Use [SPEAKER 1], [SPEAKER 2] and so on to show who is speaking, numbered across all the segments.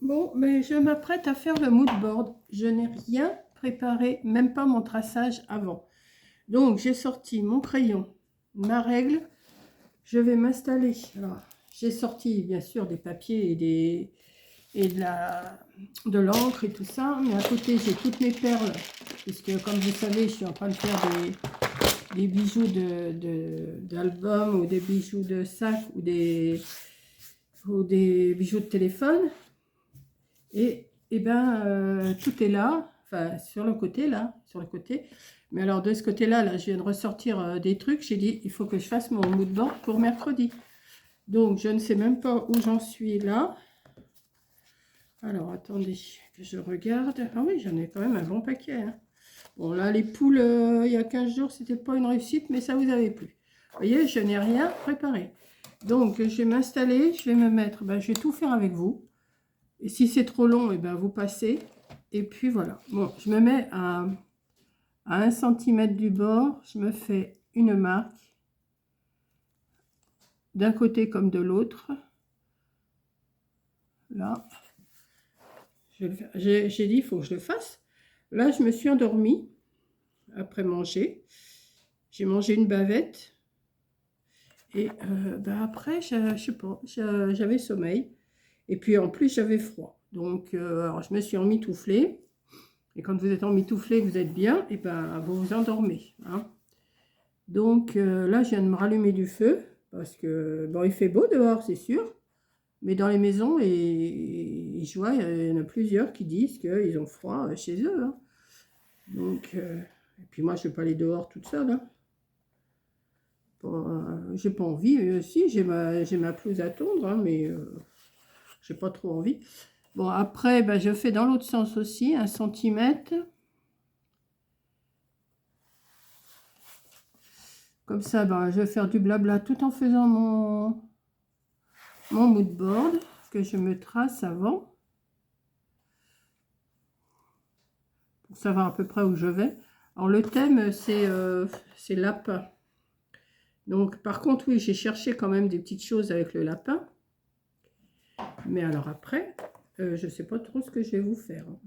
[SPEAKER 1] Bon, mais je m'apprête à faire le mood board. Je n'ai rien préparé, même pas mon traçage avant. Donc, j'ai sorti mon crayon, ma règle. Je vais m'installer. Alors, j'ai sorti, bien sûr, des papiers et de l'encre et tout ça. Mais à côté, j'ai toutes mes perles. Puisque, comme vous savez, je suis en train de faire des bijoux d'album ou des bijoux de sac ou des bijoux de téléphone. Et ben, tout est là, enfin sur le côté là, sur le côté. Mais alors de ce côté-là, là, je viens de ressortir des trucs. J'ai dit, il faut que je fasse mon mood board pour mercredi. Donc je ne sais même pas où j'en suis là. Alors attendez que je regarde. Ah oui, j'en ai quand même un bon paquet, hein. Bon là, les poules, il y a 15 jours, c'était pas une réussite, mais ça vous avait plu. Vous voyez, je n'ai rien préparé. Donc je vais m'installer, je vais me mettre, ben, je vais tout faire avec vous. Et si c'est trop long, et ben vous passez. Et puis voilà. Bon, je me mets à 1 cm du bord. Je me fais une marque d'un côté comme de l'autre. Là, j'ai dit, il faut que je le fasse. Là, je me suis endormie après manger. J'ai mangé une bavette. Et ben après, je sais pas, j'avais sommeil. Et puis en plus, j'avais froid. Donc, alors, je me suis emmitouflée. Et quand vous êtes emmitouflé, vous êtes bien, et ben vous vous endormez, hein. Donc là, je viens de me rallumer du feu parce que bon, il fait beau dehors, c'est sûr, mais dans les maisons, et je vois, il y en a plusieurs qui disent qu'ils ont froid chez eux, hein. Donc, et puis moi, je ne vais pas aller dehors toute seule, hein. J'ai pas envie. Si, j'ai ma pelouse à tondre, hein, mais j'ai pas trop envie. Bon, après, ben, je fais dans l'autre sens aussi, 1 centimètre. Comme ça, ben, je vais faire du blabla tout en faisant mon mood board que je me trace avant pour savoir à peu près où je vais. Alors le thème c'est lapin. Donc par contre oui, j'ai cherché quand même des petites choses avec le lapin. Mais alors après, je ne sais pas trop ce que je vais vous faire, hein.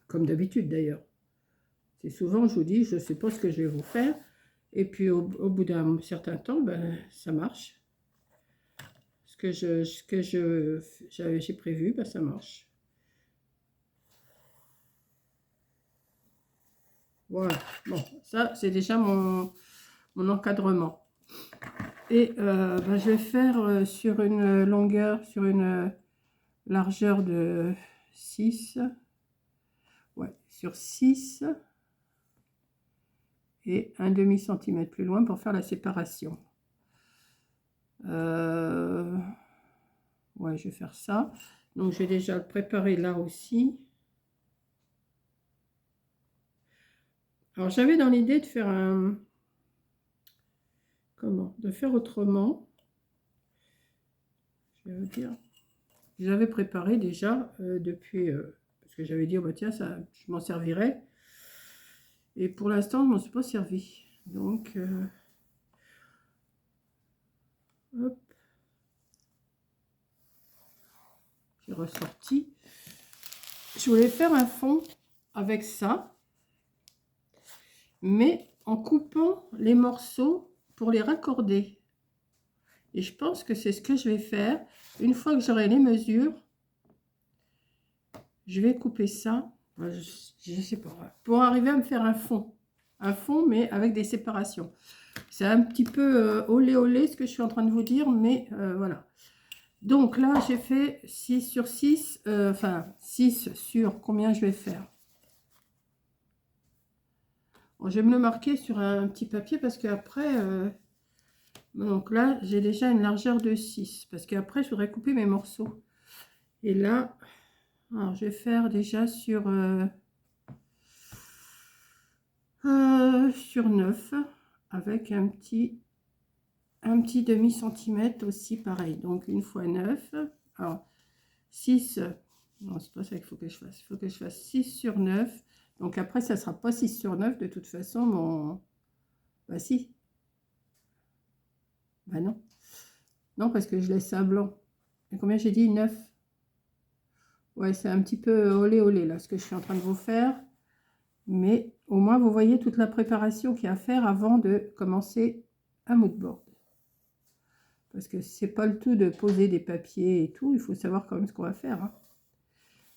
[SPEAKER 1] Comme d'habitude d'ailleurs. C'est souvent je vous dis je ne sais pas ce que je vais vous faire. Et puis au bout d'un certain temps, ben, ça marche. Ce que j'ai prévu, ben, ça marche. Voilà, bon, ça c'est déjà mon encadrement. Et ben, je vais faire sur une longueur, sur une largeur de 6, ouais, sur 6 et un demi-centimètre plus loin pour faire la séparation. Ouais, je vais faire ça. Donc, je vais déjà le préparer là aussi. Alors, j'avais dans l'idée de faire de faire autrement. Je vais vous dire. J'avais préparé déjà depuis, parce que j'avais dit, oh, bah, tiens, ça, je m'en servirai. Et pour l'instant, je ne m'en suis pas servi. Donc, hop, j'ai ressorti. Je voulais faire un fond avec ça, mais en coupant les morceaux pour les raccorder. Et je pense que c'est ce que je vais faire. Une fois que j'aurai les mesures, je vais couper ça. Je ne sais pas. Pour arriver à me faire un fond. Un fond, mais avec des séparations. C'est un petit peu olé olé ce que je suis en train de vous dire, mais voilà. Donc là, j'ai fait 6 sur 6, enfin 6 sur combien je vais faire. Bon, je vais me le marquer sur un petit papier parce qu'après, donc là, j'ai déjà une largeur de 6 parce qu'après, je voudrais couper mes morceaux. Et là, alors, je vais faire déjà sur 9 avec un petit demi-centimètre aussi pareil. Donc une fois 9. Alors 6, non, c'est pas ça qu'il faut que je fasse. Il faut que je fasse 6 sur 9. Donc après, ça sera pas 6 sur 9. De toute façon, bah si. Bah non. Non, parce que je laisse ça blanc. Et combien j'ai dit? 9. Ouais, c'est un petit peu olé olé là, ce que je suis en train de vous faire. Mais au moins, vous voyez toute la préparation qu'il y a à faire avant de commencer un mood board. Parce que c'est pas le tout de poser des papiers et tout. Il faut savoir quand même ce qu'on va faire. Hein.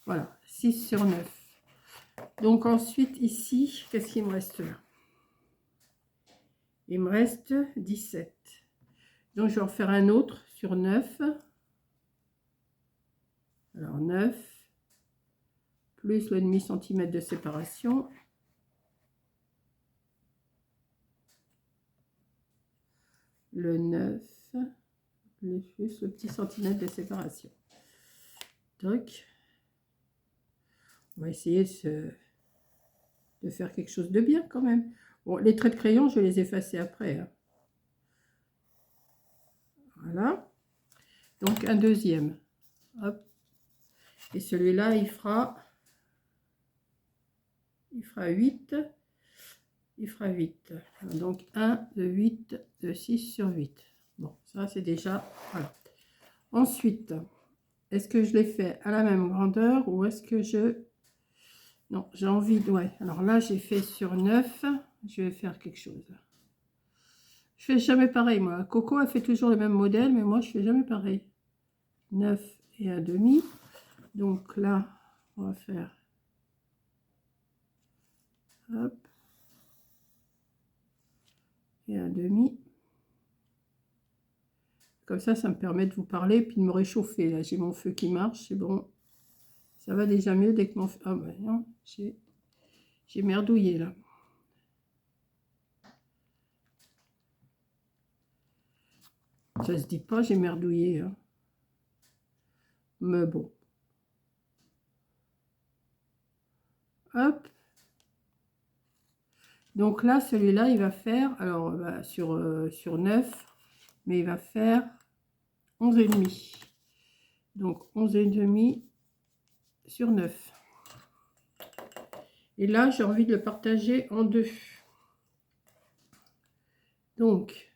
[SPEAKER 1] Voilà, 6 sur 9. Donc ensuite, ici, qu'est-ce qu'il me reste là? Il me reste 17. Donc je vais en faire un autre sur 9. Alors 9, plus le demi-centimètre de séparation. Le 9, plus le petit centimètre de séparation. Donc, on va essayer de faire quelque chose de bien quand même. Bon, les traits de crayon, je vais les effacer après. Hein. Voilà. Donc, un deuxième. Hop. Et celui-là, il fera 8. Il fera 8. Donc, 1, de 8, de 6 sur 8. Bon, ça, c'est déjà... Voilà. Ensuite, est-ce que je l'ai fait à la même grandeur ou est-ce que je... Non, j'ai envie de... Ouais, alors là, j'ai fait sur 9. Je vais faire quelque chose. Je fais jamais pareil, moi. Coco, elle fait toujours le même modèle, mais moi, je fais jamais pareil. 9 et un demi. Donc là, on va faire... Hop. Et un demi. Comme ça me permet de vous parler puis de me réchauffer. Là, j'ai mon feu qui marche, c'est bon. Ça va déjà mieux dès que mon feu... Ah ben non, j'ai merdouillé là. Ça se dit pas, j'ai merdouillé. Hein. Mais bon. Hop. Donc là, celui-là, il va faire... Alors, bah, sur 9, mais il va faire 11,5. Donc, 11,5 sur 9. Et là, j'ai envie de le partager en deux. Donc,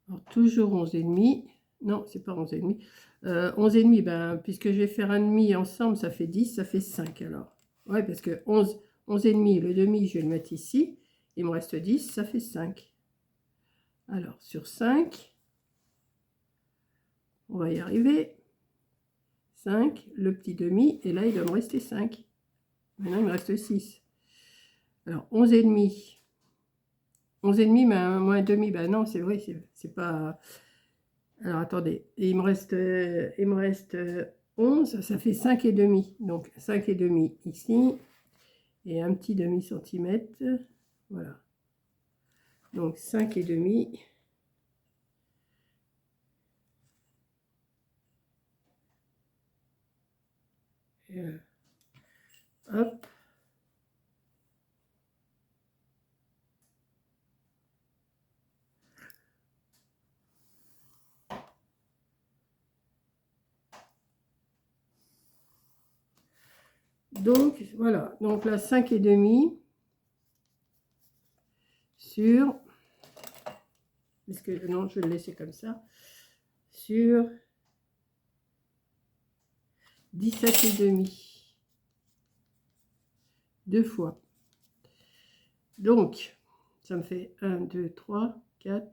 [SPEAKER 1] alors toujours 11,5. Non, c'est pas 11,5. 11,5, ben, puisque je vais faire un demi ensemble, ça fait 10, ça fait 5 alors. Ouais, parce que 11,5, le demi, je vais le mettre ici. Il me reste 10, ça fait 5. Alors, sur 5, on va y arriver. 5, le petit demi, et là, il doit me rester 5. Maintenant, il me reste 6. Alors, 11,5. 11,5, mais moins demi, ben non, c'est vrai, c'est pas... Alors, attendez, il me reste 11, ça fait 5 et demi. Donc, 5 et demi ici, et un petit demi-centimètre, voilà. Donc, 5 et demi. Hop. Donc, voilà. Donc, là, 5 et demi sur... Parce que, non, je vais le laisser comme ça. Sur 17 et demi. 2 fois. Donc, ça me fait 1, 2, 3, 4.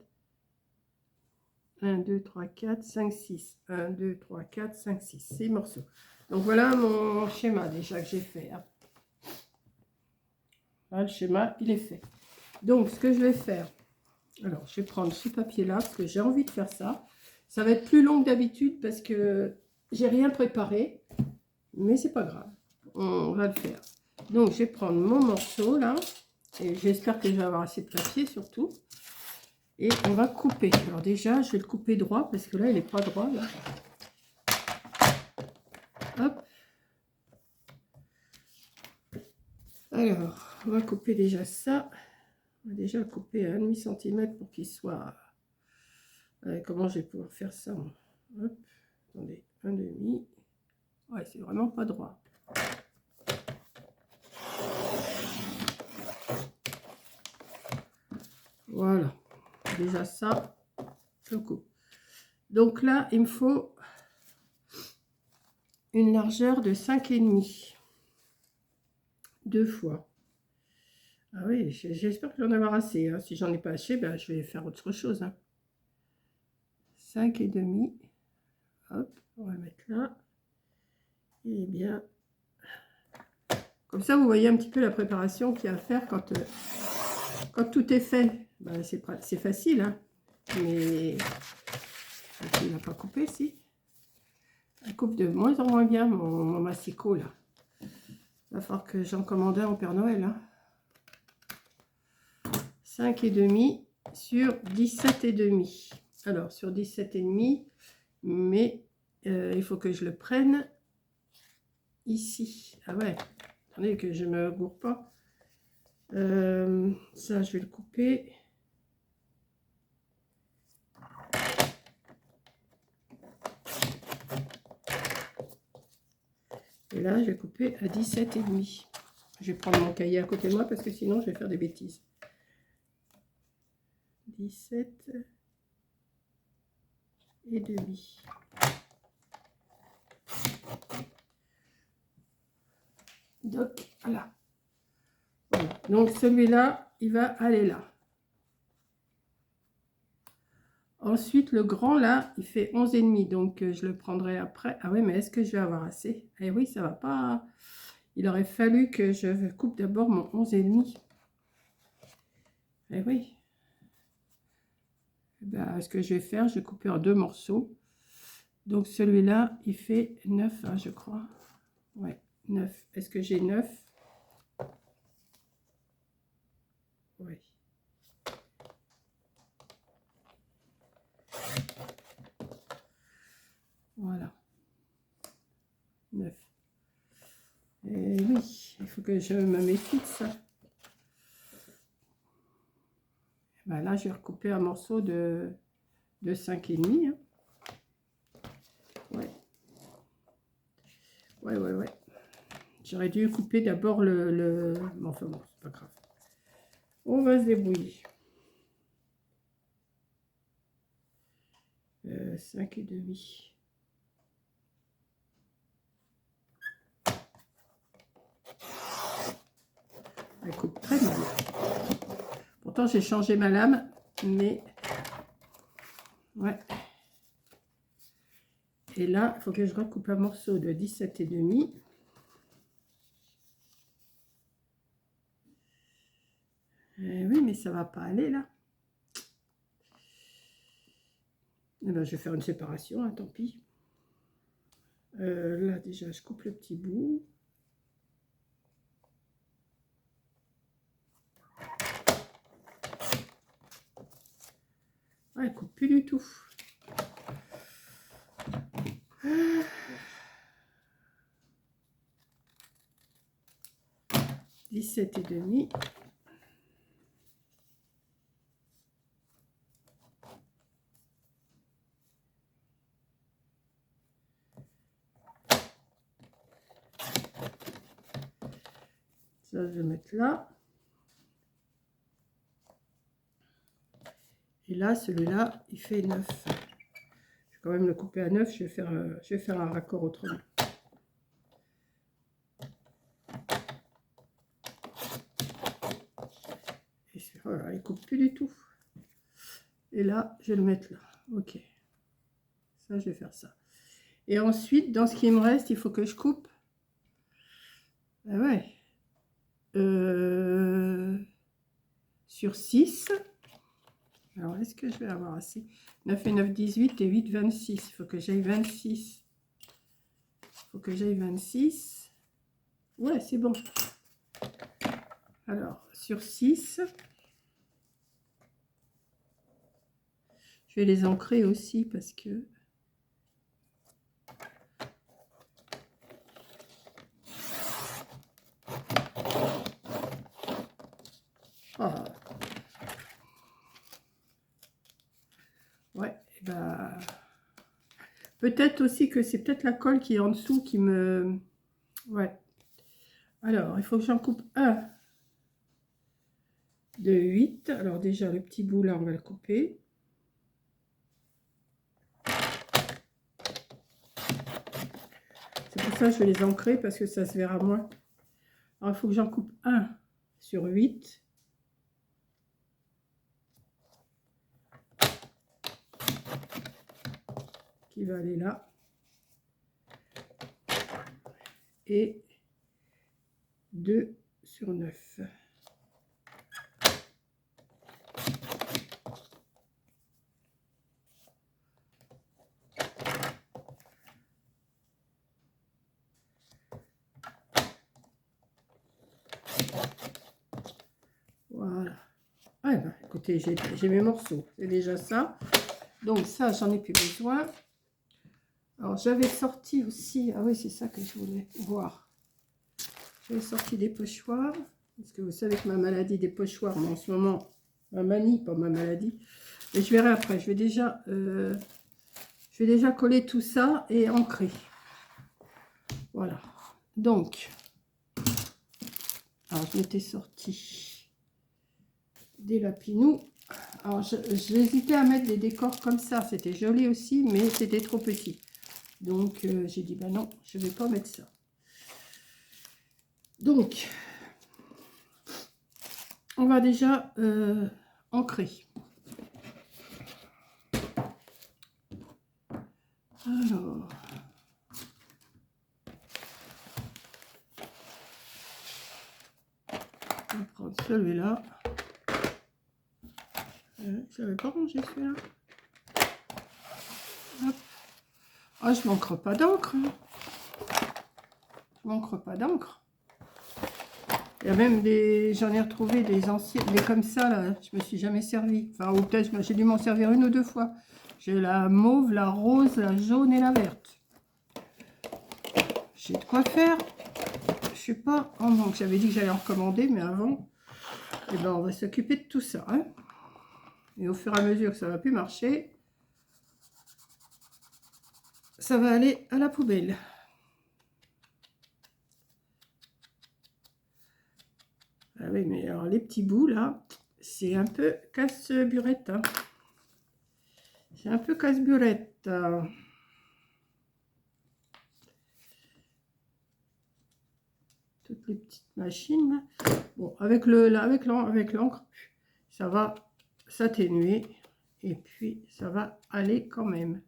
[SPEAKER 1] 1, 2, 3, 4, 5, 6. 1, 2, 3, 4, 5, 6. 6 morceaux. Donc voilà mon schéma déjà que j'ai fait. Hein. Là, le schéma, il est fait. Donc, ce que je vais faire, alors je vais prendre ce papier-là parce que j'ai envie de faire ça. Ça va être plus long que d'habitude parce que j'ai rien préparé. Mais c'est pas grave. On va le faire. Donc, je vais prendre mon morceau là. Et j'espère que je vais avoir assez de papier surtout. Et on va couper. Alors déjà, je vais le couper droit parce que là, il n'est pas droit. Là. Hop. Alors, on va couper déjà ça. On va déjà le couper à 1,5 cm pour qu'il soit... comment je vais pouvoir faire ça? Hop. Attendez, 1,5. Ouais, c'est vraiment pas droit. Voilà. Déjà ça, je coupe. Donc là, il me faut une largeur de 5,5. 2 fois. Ah oui, j'espère que j'en avoir assez. Hein. Si j'en ai pas assez, ben, je vais faire autre chose. Hein. 5,5. Hop, on va le mettre là. Et bien, comme ça, vous voyez un petit peu la préparation qu'il y a à faire quand tout est fait. Ben, c'est facile, hein. Mais il n'a pas coupé, si. Il coupe de moins en moins bien mon massicot, là. Il va falloir que j'en commande un au Père Noël. Hein. 5,5 sur 17,5. Alors, sur 17,5, mais il faut que je le prenne ici. Ah ouais, attendez que je ne me gourre pas. Ça, je vais le couper. Et là, je vais couper à 17,5. Je vais prendre mon cahier à côté de moi parce que sinon, je vais faire des bêtises. 17,5. Donc, voilà. Donc, celui-là, il va aller là. Ensuite, le grand, là, il fait 11,5. Donc, je le prendrai après. Ah oui, mais est-ce que je vais avoir assez? Eh oui, ça va pas. Il aurait fallu que je coupe d'abord mon 11,5. Eh oui. Ben, ce que je vais faire, je vais couper en 2 morceaux. Donc, celui-là, il fait 9, hein, je crois. Ouais, 9. Est-ce que j'ai 9? Oui. Voilà. 9. Et oui, il faut que je me méfie de ça. Ben là, je vais recouper un morceau de 5,5. Hein. Ouais. Ouais. J'aurais dû couper d'abord le... Enfin bon, c'est pas grave. On va se débrouiller. 5,5. Elle coupe très mal. Pourtant, j'ai changé ma lame, mais... Ouais. Et là, il faut que je recoupe un morceau de 17,5. Oui, mais ça va pas aller, là. Eh ben, je vais faire une séparation, hein, tant pis. Là, déjà, je coupe le petit bout. Ouais, elle coupe plus du tout. 17,5. Ça, je vais mettre là. Et là, celui-là, il fait 9. Je vais quand même le couper à 9. Je vais faire un raccord autrement. Et voilà, il ne coupe plus du tout. Et là, je vais le mettre là. Ok. Ça, je vais faire ça. Et ensuite, dans ce qui me reste, il faut que je coupe. Ah ouais. Sur 6. Alors, est-ce que je vais avoir assez? 9 et 9, 18 et 8, 26. Il faut que j'aille 26. Il faut que j'aille 26. Ouais, c'est bon. Alors, sur 6. Je vais les ancrer aussi parce que... Oh. Ouais, et bah... Peut-être aussi que c'est peut-être la colle qui est en dessous qui me... Ouais. Alors, il faut que j'en coupe un de 8. Alors déjà, le petit bout là, on va le couper. C'est pour ça, je vais les ancrer parce que ça se verra moins. Alors, il faut que j'en coupe un sur 8. Qui va aller là. Et 2 sur 9. Voilà. Ah ben, écoutez, j'ai mes morceaux. C'est déjà ça. Donc ça, j'en ai plus besoin. Alors, j'avais sorti aussi... Ah oui, c'est ça que je voulais voir. J'avais sorti des pochoirs. Parce que vous savez que ma maladie des pochoirs, mais en ce moment, ma manie, pas ma maladie. Et je verrai après. Je vais déjà coller tout ça et ancrer. Voilà. Donc, alors je m'étais sorti des lapinous. Alors, j'hésitais à mettre des décors comme ça. C'était joli aussi, mais c'était trop petit. Donc, j'ai dit, bah non, je ne vais pas mettre ça. Donc, on va déjà ancrer. Alors, on va prendre celui-là. Je n'avais pas rangé celui-là. Ah, je manquerai pas d'encre. Je manquerai pas d'encre. Il y a même des... J'en ai retrouvé des anciens, mais comme ça, là, je me suis jamais servi. Enfin, ou peut-être j'ai dû m'en servir une ou deux fois. J'ai la mauve, la rose, la jaune et la verte. J'ai de quoi faire. Je sais pas. Oh non, j'avais dit que j'allais en recommander, mais avant, eh ben, on va s'occuper de tout ça. Hein. Et au fur et à mesure que ça va plus marcher, ça va aller à la poubelle. Ah oui, mais alors les petits bouts là, c'est un peu casse-burette. Hein. C'est un peu casse-burette. Toutes les petites machines. Là. Bon, avec l'encre, ça va s'atténuer. Et puis, ça va aller quand même.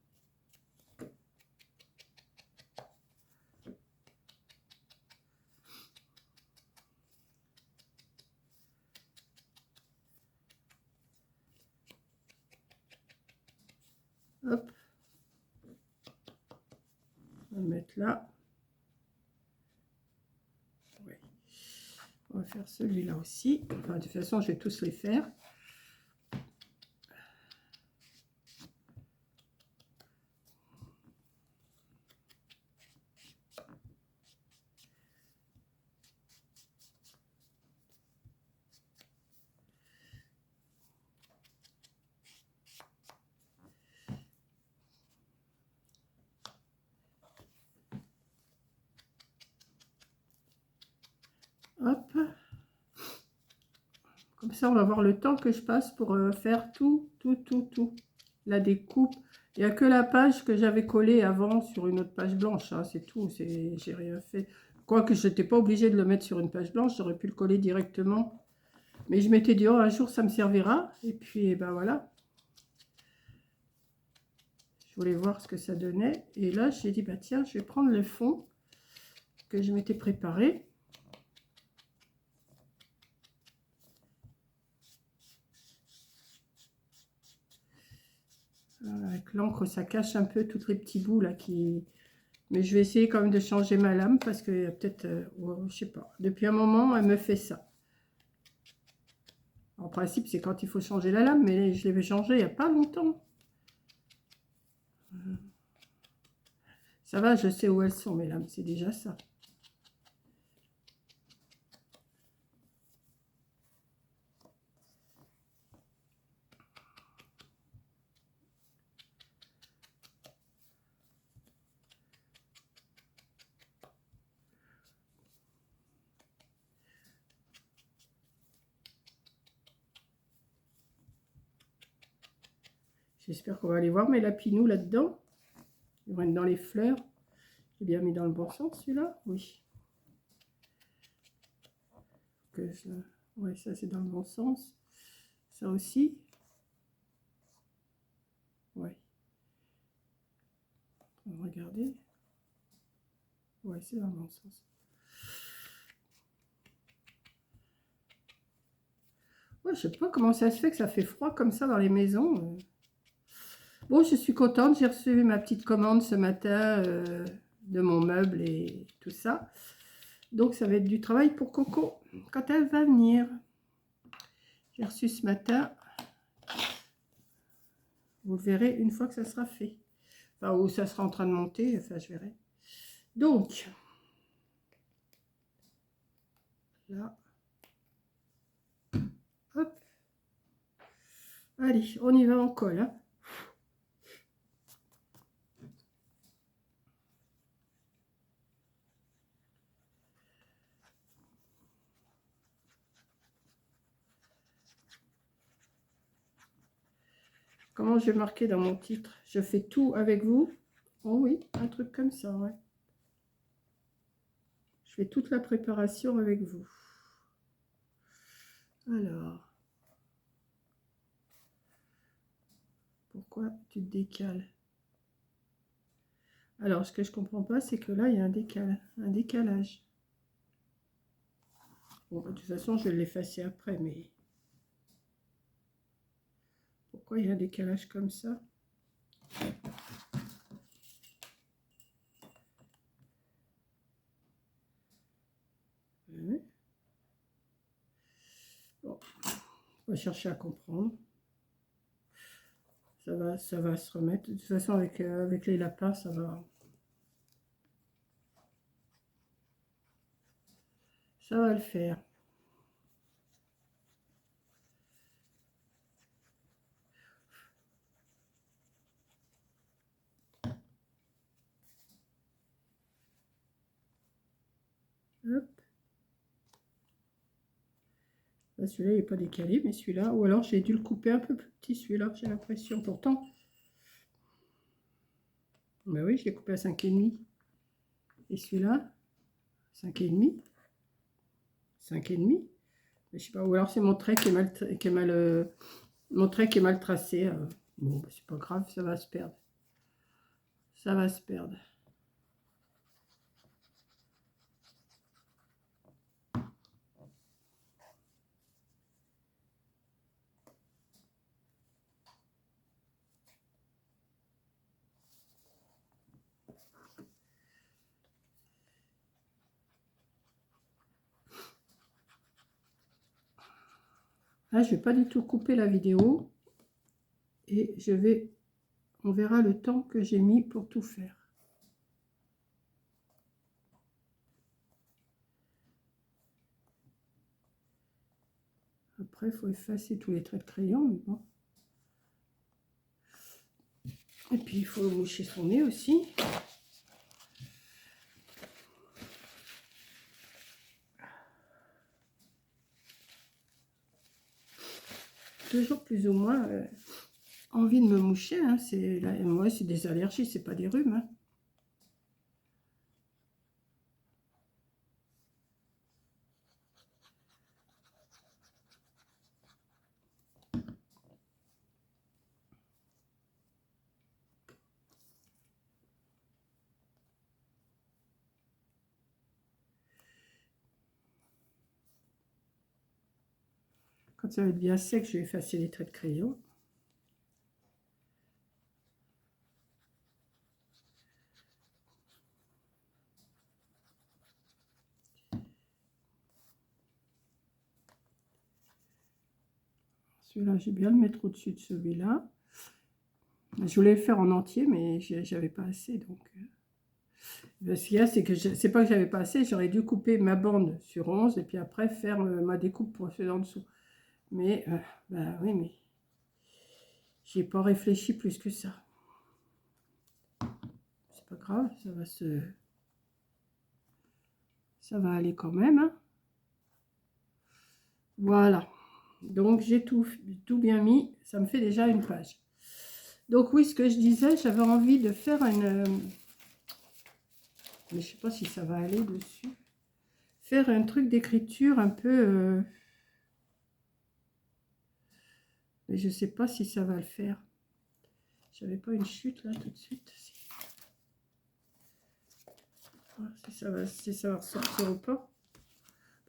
[SPEAKER 1] Hop. On va le mettre là. Ouais. On va faire celui-là aussi. Enfin, de toute façon, je vais tous les faire. Hop. Comme ça, on va voir le temps que je passe pour faire tout. La découpe. Il n'y a que la page que j'avais collée avant sur une autre page blanche. Hein, c'est tout. J'ai rien fait. Quoique je n'étais pas obligée de le mettre sur une page blanche. J'aurais pu le coller directement. Mais je m'étais dit, oh, un jour, ça me servira. Et puis, ben voilà. Je voulais voir ce que ça donnait. Et là, j'ai dit, bah tiens, je vais prendre le fond que je m'étais préparé. Avec l'encre, ça cache un peu tous les petits bouts là qui... Mais je vais essayer quand même de changer ma lame parce que peut-être, je sais pas. Depuis un moment, elle me fait ça. En principe, c'est quand il faut changer la lame, mais je l'ai changé il n'y a pas longtemps. Ça va, je sais où elles sont mes lames, c'est déjà ça. J'espère qu'on va aller voir mes lapinous là-dedans. Ils vont être dans les fleurs. J'ai bien mis dans le bon sens celui-là? Oui. Ouais, ça c'est dans le bon sens. Ça aussi. Ouais. On va regarder. Ouais, c'est dans le bon sens. Ouais, je sais pas comment ça se fait que ça fait froid comme ça dans les maisons. Bon, je suis contente. J'ai reçu ma petite commande ce matin de mon meuble et tout ça. Donc, ça va être du travail pour Coco quand elle va venir. J'ai reçu ce matin. Vous le verrez une fois que ça sera fait. Enfin, où ça sera en train de monter. Enfin, je verrai. Donc, là. Hop. Allez, on y va en colle. Hein. Comment je vais marquer dans mon titre? Je fais tout avec vous. Oh oui, un truc comme ça, ouais. Je fais toute la préparation avec vous. Alors. Pourquoi tu te décales? Alors, ce que je comprends pas, c'est que là, il y a un décalage. Bon, de toute façon, je vais l'effacer après, mais... Pourquoi il y a un décalage comme ça? Bon, on va chercher à comprendre. Ça va se remettre. De toute façon, avec les lapins, ça va le faire. Hop. Celui-là, il n'est pas décalé, mais celui-là, ou alors j'ai dû le couper un peu plus petit, celui-là, j'ai l'impression. Pourtant, ben oui, je l'ai coupé à 5,5. Et celui-là, 5,5. 5,5. Mais je sais pas, ou alors c'est mon trait qui est mal, mon trait qui est mal tracé. Bon, bah, c'est pas grave, ça va se perdre. Ça va se perdre. Là, je vais pas du tout couper la vidéo. Et on verra le temps que j'ai mis pour tout faire. Après, il faut effacer tous les traits de crayon, mais bon. Et puis, il faut moucher son nez aussi. Toujours plus ou moins envie de me moucher. Hein. Moi, c'est des allergies, c'est pas des rhumes. Hein. Quand ça va être bien sec, je vais effacer les traits de crayon. Celui-là, j'ai bien le mettre au-dessus de celui-là. Je voulais le faire en entier, mais j'avais pas assez. Donc, ce qu'il y a, c'est que c'est pas que j'avais pas assez. J'aurais dû couper ma bande sur 11 et puis après faire ma découpe pour ceux en dessous. Mais, bah oui, mais j'ai pas réfléchi plus que ça. C'est pas grave, ça va aller quand même. Hein. Voilà. Donc, j'ai tout bien mis. Ça me fait déjà une page. Donc, oui, ce que je disais, j'avais envie de faire Mais je sais pas si ça va aller dessus. Faire un truc d'écriture un peu... mais je sais pas si ça va le faire. J'avais pas une chute là tout de suite. Si ça va ressortir ou pas.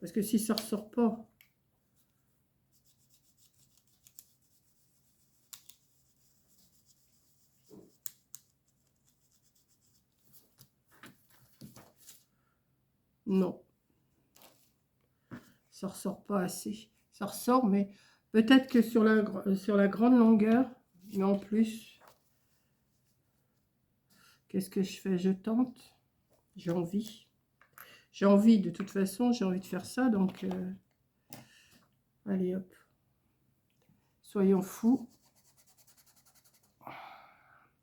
[SPEAKER 1] Parce que si ça ressort pas... Non. Ça ressort pas assez. Ça ressort, mais peut-être que sur la grande longueur, mais en plus, qu'est-ce que je fais? Je tente. J'ai envie. J'ai envie, de toute façon, j'ai envie de faire ça, donc... allez, hop. Soyons fous.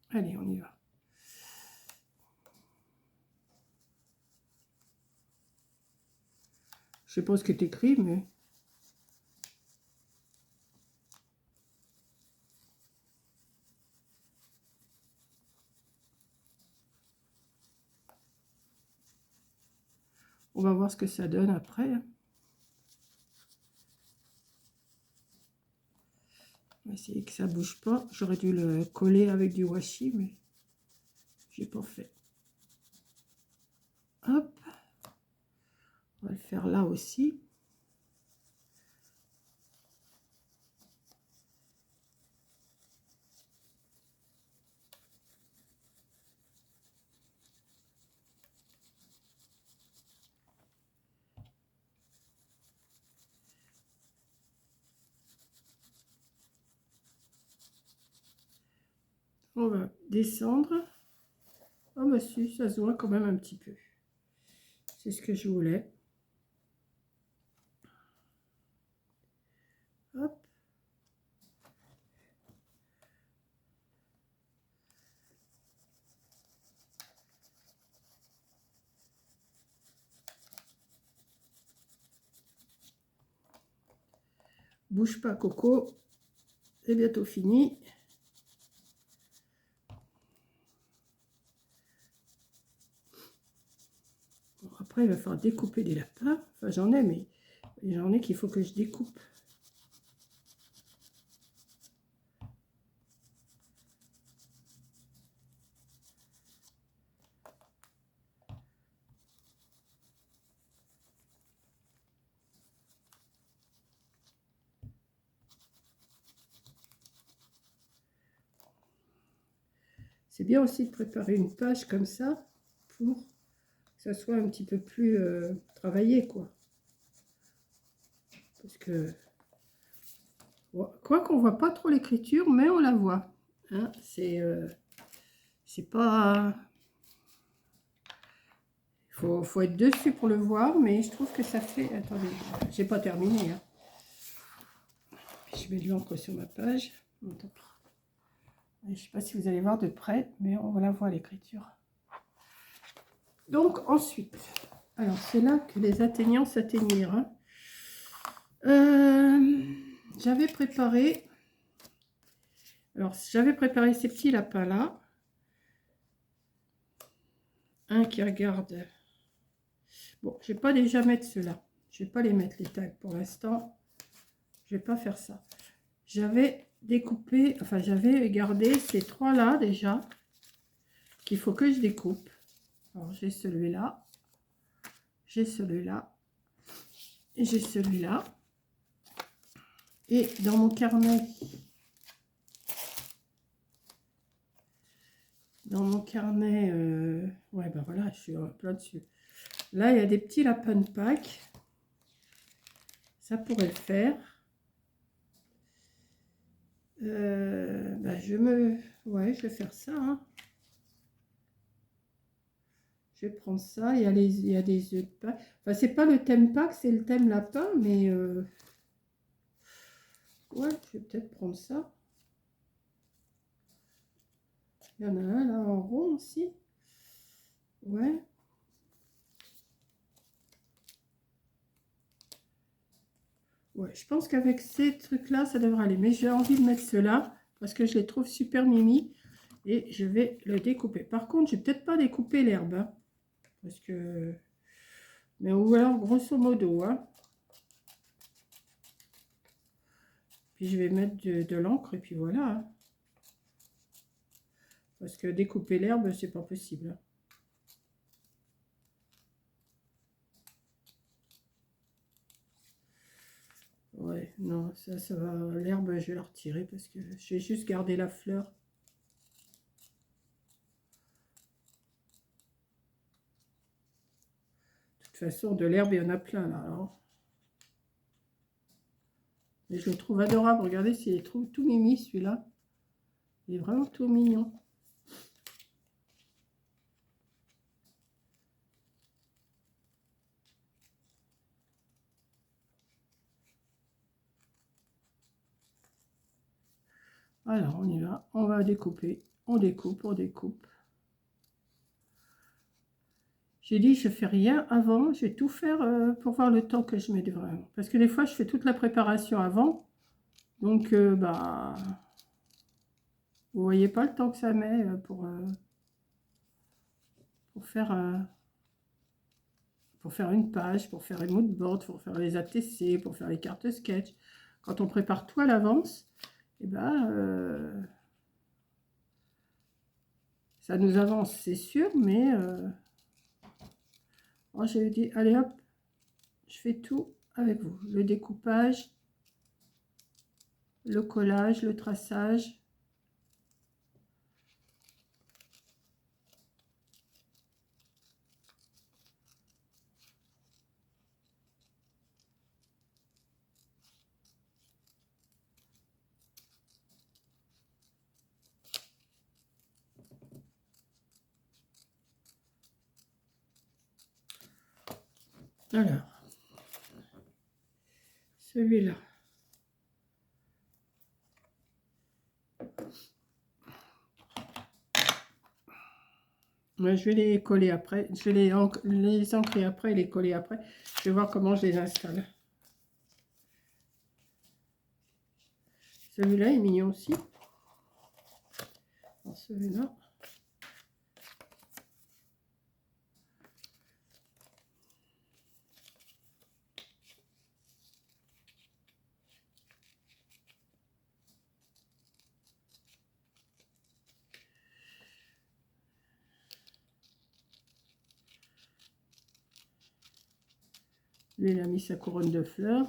[SPEAKER 1] Allez, on y va. Je sais pas ce que tu écris, mais... on va voir ce que ça donne après. On va essayer que ça bouge pas. J'aurais dû le coller avec du washi, mais j'ai pas fait. Hop. On va le faire là aussi. On va descendre. Ah bah si, ça se voit quand même un petit peu. C'est ce que je voulais. Hop. Bouge pas, Coco. C'est bientôt fini. Bon, après, il va falloir découper des lapins. Enfin, j'en ai, mais j'en ai qu'il faut que je découpe. C'est bien aussi de préparer une page comme ça pour que ça soit un petit peu plus travaillé, quoi. Parce que, quoi qu'on voit pas trop l'écriture, mais on la voit. Hein, c'est pas... Faut être dessus pour le voir, mais je trouve que ça fait... Attendez, j'ai pas terminé. Hein. Je mets de l'encre sur ma page. Bon, tant pis. Je ne sais pas si vous allez voir de près, mais on la voit l'écriture. Donc ensuite, alors c'est là que les atteignants s'atteignirent. Hein. J'avais préparé... Alors j'avais préparé ces petits lapins là. Un qui regarde... Bon, je ne vais pas déjà mettre ceux-là. Je ne vais pas les mettre les tags pour l'instant. Je ne vais pas faire ça. J'avais découpé, enfin j'avais gardé ces trois-là déjà, qu'il faut que je découpe. Alors j'ai celui-là, j'ai celui-là, et j'ai celui-là. Et dans mon carnet, ouais ben voilà, je suis en plein dessus. Là, il y a des petits lapins de Pâques. Ça pourrait le faire. Ben ouais, je vais faire ça. Hein. Je vais prendre ça. Il y a des œufs de Pâques. Enfin, c'est pas le thème Pâques, c'est le thème lapin, mais ouais, je vais peut-être prendre ça. Il y en a un là en rond aussi. Ouais. Ouais, je pense qu'avec ces trucs-là, ça devrait aller. Mais j'ai envie de mettre ceux-là parce que je les trouve super mimi. Et je vais le découper. Par contre, je vais peut-être pas découper l'herbe. Hein. Parce que... Mais ou alors, grosso modo, hein. Puis je vais mettre de l'encre et puis voilà. Hein. Parce que découper l'herbe, c'est pas possible. Hein. Ouais, non, ça va. L'herbe, je vais la retirer parce que je vais juste garder la fleur. De toute façon, de l'herbe, il y en a plein là. Alors. Mais je le trouve adorable. Regardez, c'est tout mimi celui-là. Il est vraiment tout mignon. Alors, on y va. On va découper. On découpe, on découpe. J'ai dit, je fais rien avant. Je vais tout faire pour voir le temps que je mets vraiment. Parce que des fois, je fais toute la préparation avant. Donc, bah... Vous voyez pas le temps que ça met pour faire une page, pour faire une mood board, pour faire les ATC, pour faire les cartes sketch. Quand on prépare tout à l'avance, et ben, ça nous avance, c'est sûr, mais moi j'ai dit, allez hop, je fais tout avec vous. Le découpage, le collage, le traçage. Alors, celui-là. Je vais les coller après. Je vais les ancrer après et les coller après. Je vais voir comment je les installe. Celui-là est mignon aussi. Celui-là. Lui, il a mis sa couronne de fleurs.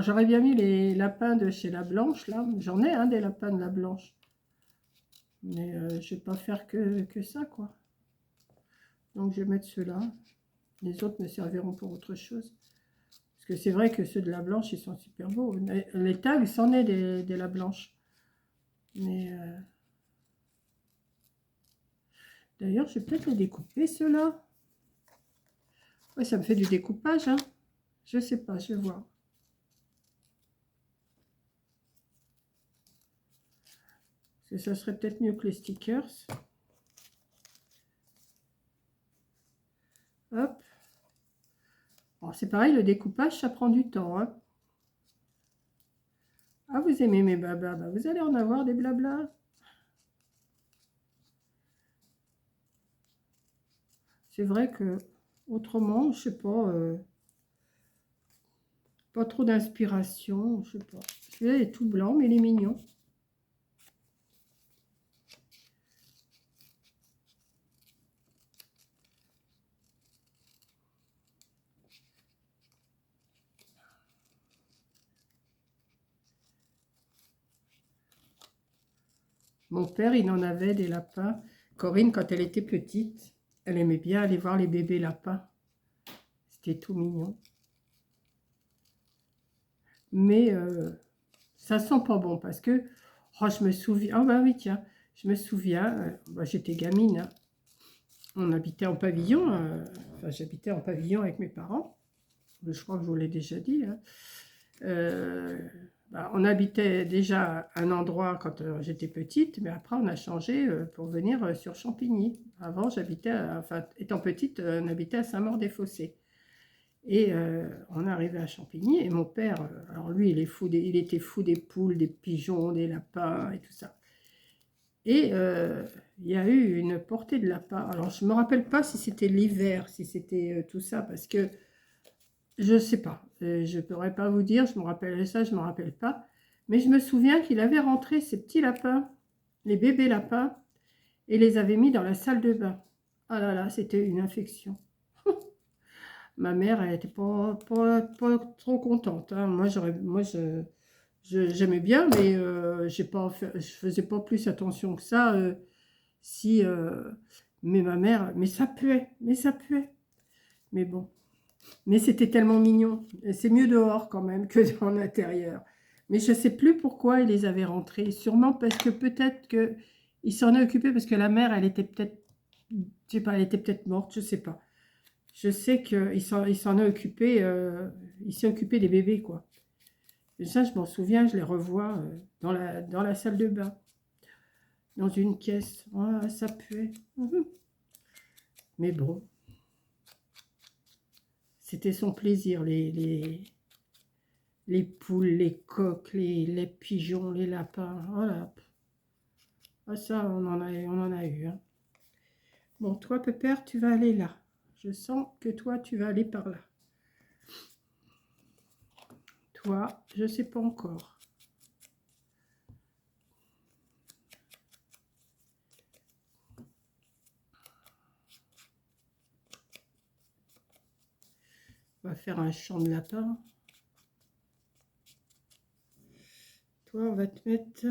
[SPEAKER 1] J'aurais bien mis les lapins de chez La Blanche, là. J'en ai des lapins de La Blanche. Mais je ne vais pas faire que ça, quoi. Donc, je vais mettre ceux-là. Les autres me serviront pour autre chose. Parce que c'est vrai que ceux de La Blanche, ils sont super beaux. Les tags, c'en est des La Blanche. Mais... D'ailleurs, je vais peut-être les découper, ceux-là. Ouais, ça me fait du découpage, hein. Je sais pas, je vais voir. Parce que ça serait peut-être mieux que les stickers. Hop. C'est pareil, le découpage, ça prend du temps. Hein. Ah, vous aimez mes babas, bah, vous allez en avoir des blablas. C'est vrai que autrement, je sais pas trop d'inspiration, je sais pas. Celui-là est tout blanc, mais il est mignon. Mon père, il en avait des lapins. Corinne, quand elle était petite, elle aimait bien aller voir les bébés lapins. C'était tout mignon. Mais ça sent pas bon parce que, je me souviens, ah bah oui, tiens, je me souviens, j'étais gamine, hein. On habitait en pavillon, enfin j'habitais en pavillon avec mes parents, je crois que je vous l'ai déjà dit, hein. Bah, on habitait déjà à un endroit quand j'étais petite, mais après on a changé pour venir sur Champigny. Avant, j'habitais, enfin, étant petite, on habitait à Saint-Maur-des-Fossés. Et on est arrivé à Champigny, et mon père, alors lui, il était fou des poules, des pigeons, des lapins et tout ça. Et il y a eu une portée de lapins. Alors, je ne me rappelle pas si c'était l'hiver, si c'était tout ça, parce que je ne sais pas. Je ne pourrais pas vous dire, je me rappelle ça, je ne me rappelle pas. Mais je me souviens qu'il avait rentré ces petits lapins, les bébés lapins, et les avait mis dans la salle de bain. Ah là là, c'était une infection. Ma mère, elle n'était pas trop contente, hein. J'aimais bien, mais je faisais pas plus attention que ça. Si, mais ma mère, mais ça puait, mais ça puait. Mais bon, mais c'était tellement mignon. Et c'est mieux dehors quand même que dans l'intérieur. Mais je ne sais plus pourquoi il les avait rentrés. Sûrement parce que peut-être que il s'en est occupé parce que la mère, elle était peut-être, je sais pas, elle était peut-être morte, je sais pas. Je sais qu'il s'en est occupé, il s'est occupé des bébés, quoi. Et ça, je m'en souviens, je les revois dans la salle de bain, dans une caisse. Ah, ça puait. Mhm. Mais bon, c'était son plaisir, les poules, les coqs, les pigeons, les lapins. Voilà. Ah, ça, on en a eu, hein. Bon, toi, Pépère, tu vas aller là. Je sens que toi, tu vas aller par là. Toi, je sais pas encore. On va faire un champ de lapin. Toi, on va te mettre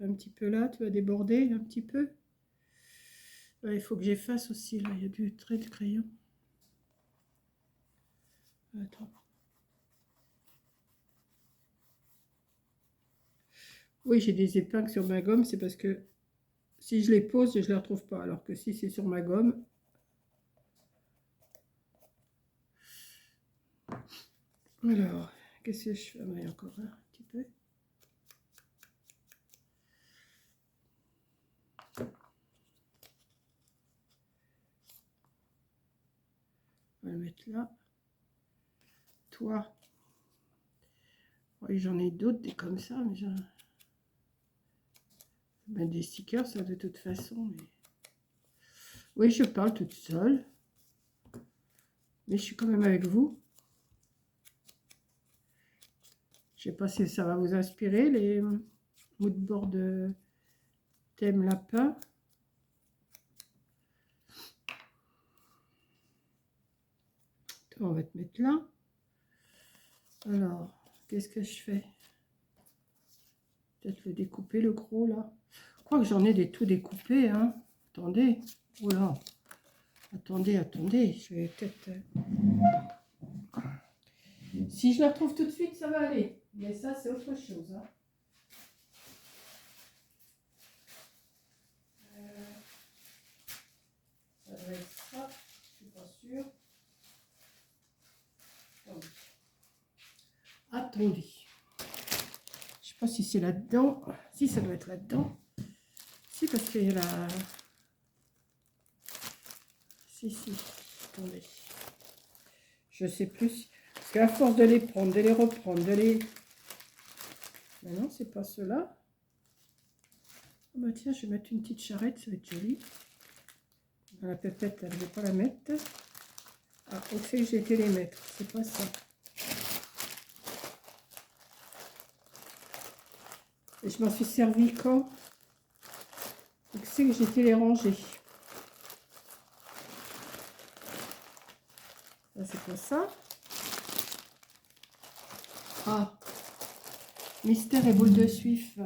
[SPEAKER 1] un petit peu là. Tu vas déborder un petit peu. Ouais, il faut que j'efface aussi, là. Il y a du trait de crayon. Attends. Oui, j'ai des épingles sur ma gomme. C'est parce que si je les pose, je ne les retrouve pas. Alors que si c'est sur ma gomme... Alors, qu'est-ce que je fais? Ah, il y a encore un petit peu. On va le mettre là. Toi. Oui, j'en ai d'autres, des comme ça, mais j'en... Ben, des stickers, ça, de toute façon. Mais... Oui, je parle toute seule. Mais je suis quand même avec vous. Je ne sais pas si ça va vous inspirer, les moodboards de thème lapin. On va te mettre là. Alors, qu'est-ce que je fais? Peut-être le découper, le gros, là. Je crois que j'en ai des tout découpés, hein. Attendez. Oula. Attendez, attendez. Je vais peut-être... Si je la retrouve tout de suite, ça va aller. Mais ça, c'est autre chose, hein. Ça doit être ça. Je suis pas sûre. Attendez. Attendez. Je sais pas si c'est là-dedans. Si, ça doit être là-dedans. Si, parce qu'il y a la... Si. Attendez. Je sais plus. Parce qu'à force de les prendre, de les reprendre, de les... Mais non, c'est pas cela. Oh bah tiens, je vais mettre une petite charrette, ça va être joli. La pépette, elle ne veut pas la mettre. Ah, où c'est que j'ai été les mettre? C'est pas ça. Et je m'en suis servi quand? Où c'est que j'ai été les ranger? Là, c'est pas ça. Ah, mystère et boule de suif.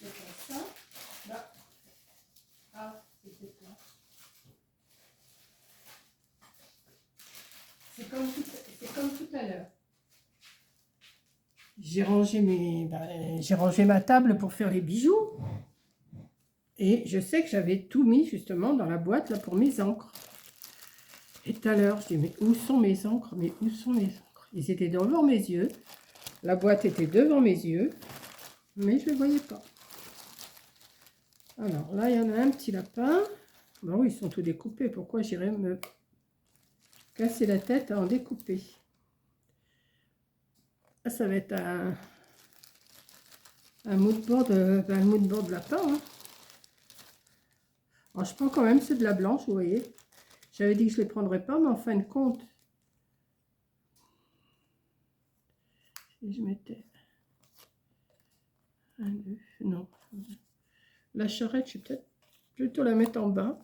[SPEAKER 1] C'est pas ça. Là. Ah, c'était là. C'est comme tout à l'heure. J'ai rangé ma table pour faire les bijoux. Et je sais que j'avais tout mis justement dans la boîte là pour mes encres. Et tout à l'heure, je dis, mais où sont mes encres? Mais où sont mes encres? Ils étaient devant mes yeux. La boîte était devant mes yeux. Mais je ne les voyais pas. Alors là, il y en a un petit lapin. Ben oui, ils sont tous découpés. Pourquoi j'irais me casser la tête à en découper? Là, ça va être un mood board, un mood board lapin. Hein. Alors, je prends quand même ceux de la blanche, vous voyez. J'avais dit que je ne les prendrais pas, mais en fin de compte, si je mettais un œuf, non. La charrette, je vais peut-être plutôt la mettre en bas.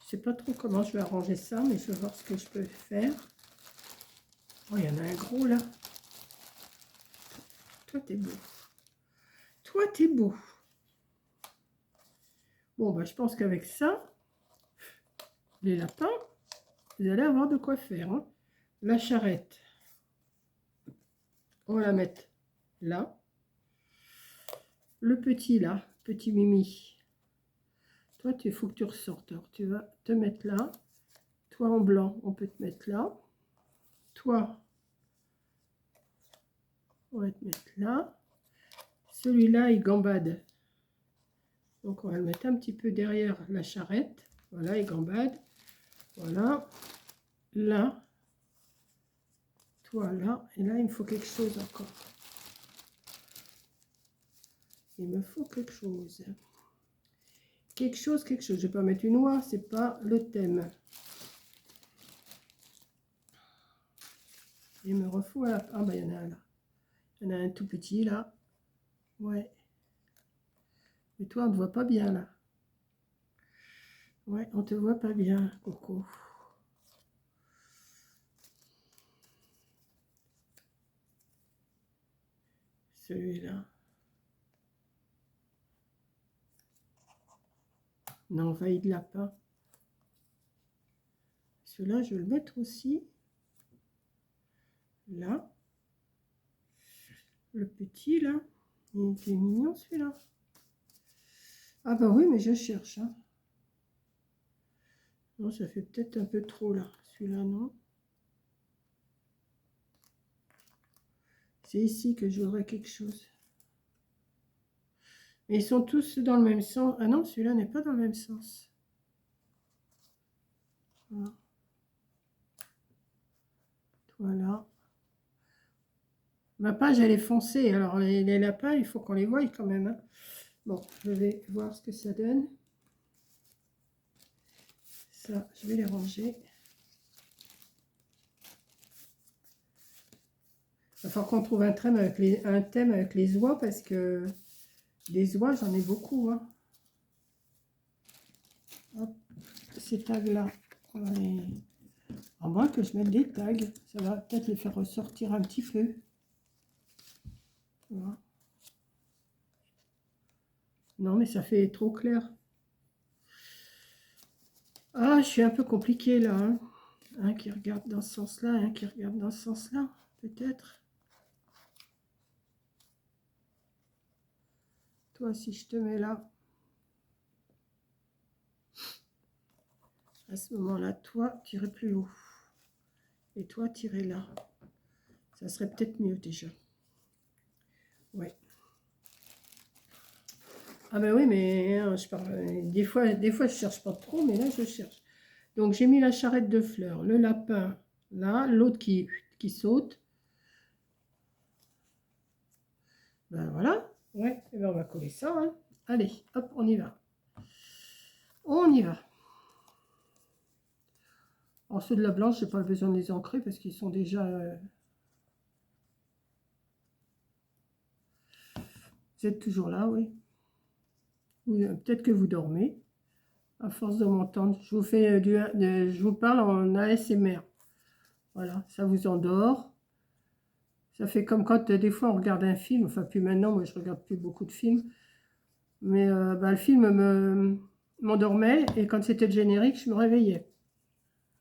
[SPEAKER 1] Je ne sais pas trop comment je vais arranger ça, mais je vais voir ce que je peux faire. Oh, il y en a un gros là. Toi, t'es beau. Toi, t'es beau. Bon, bah, je pense qu'avec ça, les lapins, vous allez avoir de quoi faire. Hein. La charrette, on va la mettre là. Le petit là, petit Mimi. Toi, il faut que tu ressortes. Alors, tu vas te mettre là. Toi, en blanc, on peut te mettre là. Toi, on va te mettre là. Celui-là, il gambade. Donc, on va le mettre un petit peu derrière la charrette. Voilà, il gambade. Voilà. Là. Toi, là. Et là, il me faut quelque chose encore. Il me faut quelque chose. Quelque chose. Je ne vais pas mettre une oie, c'est pas le thème. Il me refout à... Ah, bah, il y en a un là. Il y en a un tout petit là. Ouais. Mais toi, on ne te voit pas bien là. Ouais, on te voit pas bien, Coco. Celui-là. Non, envahi de lapin. Celui-là, je vais le mettre aussi. Là. Le petit, là. Il était mignon, celui-là. Ah bah oui, mais je cherche. Hein. Non, ça fait peut-être un peu trop, là. Celui-là, non. C'est ici que j'aurai quelque chose. Mais ils sont tous dans le même sens. Ah non, celui-là n'est pas dans le même sens. Voilà. Voilà. Ma page, elle est foncée. Alors, les lapins, il faut qu'on les voie quand même. Hein. Bon, je vais voir ce que ça donne. Ça, je vais les ranger. Il va falloir qu'on trouve un thème avec les oies parce que les oies, j'en ai beaucoup. Hein. Hop, ces tags-là, on va les... À moins que je mette des tags, ça va peut-être les faire ressortir un petit peu. Voilà. Non, mais ça fait trop clair. Ah, je suis un peu compliquée là. Hein. Un qui regarde dans ce sens-là, un qui regarde dans ce sens-là, peut-être. Toi, si je te mets là, à ce moment-là, toi, tu irais plus haut. Et toi, tu irais là. Ça serait peut-être mieux déjà. Ouais. Ah ben oui, mais hein, je parle, des fois, je cherche pas trop, mais là, je cherche. Donc, j'ai mis la charrette de fleurs, le lapin, là, l'autre qui saute. Ben voilà. Ouais, et ben on va coller ça. Hein. Allez, hop, on y va. On y va. En ceux de la blanche, j'ai pas besoin de les ancrer parce qu'ils sont déjà... Vous êtes toujours là, oui. Peut-être que vous dormez. À force de m'entendre. Je vous fais je vous parle en ASMR. Voilà, ça vous endort. Ça fait comme quand des fois on regarde un film. Enfin, plus maintenant, moi je regarde plus beaucoup de films. Mais bah, le film m'endormait et quand c'était le générique, je me réveillais.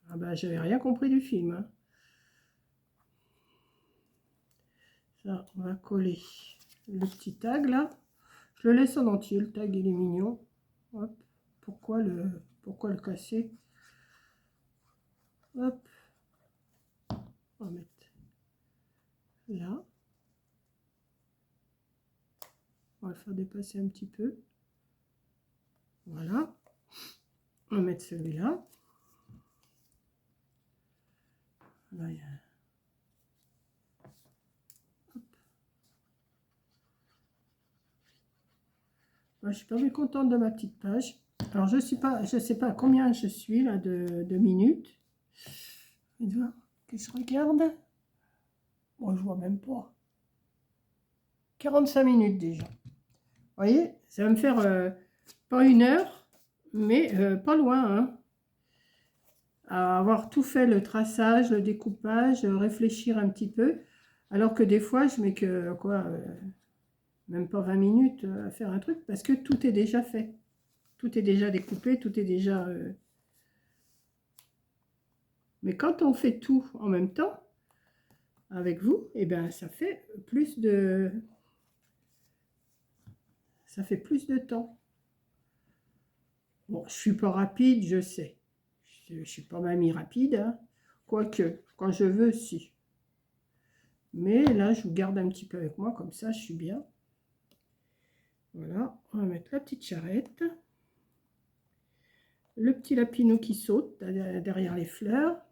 [SPEAKER 1] Ah bah, j'avais rien compris du film. Hein. Ça, on va coller le petit tag là. Je le laisse en entier, le tag il est mignon. Hop. Pourquoi le casser? Hop. On va mettre là. On va le faire dépasser un petit peu. Voilà. On va mettre celui-là. Là, il y a... Moi, je suis pas mécontente de ma petite page. Alors, je sais pas combien je suis là de minutes. Que je regarde. Bon, je vois même pas. 45 minutes déjà. Vous voyez, ça va me faire pas 1 heure, mais pas loin. Hein. À avoir tout fait, le traçage, le découpage, réfléchir un petit peu. Alors que des fois, je mets que quoi, même pas 20 minutes à faire un truc, parce que tout est déjà fait. Tout est déjà découpé, tout est déjà... Mais quand on fait tout en même temps, avec vous, et bien ça fait plus de... Ça fait plus de temps. Bon, je suis pas rapide, je sais. Je suis pas mamie rapide, hein. Quoique, quand je veux, si. Mais là, je vous garde un petit peu avec moi, comme ça, je suis bien. Voilà, on va mettre la petite charrette. Le petit lapinou qui saute derrière les fleurs.